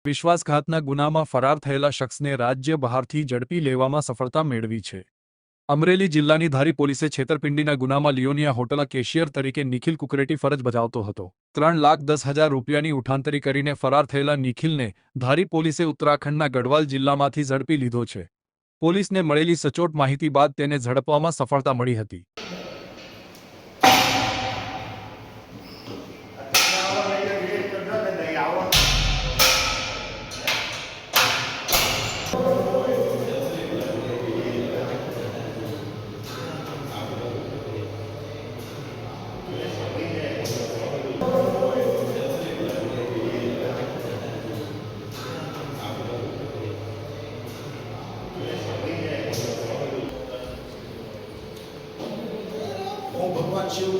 વિશ્વાસઘાતના ગુનામાં ફરાર થયેલા શખ્સને રાજ્ય બહારથી ઝડપી લેવામાં સફળતા મેળવી છે। અમરેલી જિલ્લાની ધારી પોલીસે છેતરપિંડીના ગુનામાં લિયોનિયા હોટલના કેશિયર તરીકે નિખિલ કુકરેટી ફરજ બજાવતો હતો। 3,10,000 રૂપિયાની ઉઠાંતરી કરીને ફરાર થયેલા નિખિલને ધારી પોલીસે ઉત્તરાખંડના ગઢવાલ જિલ્લામાંથી ઝડપી લીધો છે। પોલીસને મળેલી સચોટ માહિતી બાદ તેને ઝડપવામાં સફળતા મળી હતી। ભગવાન શિવ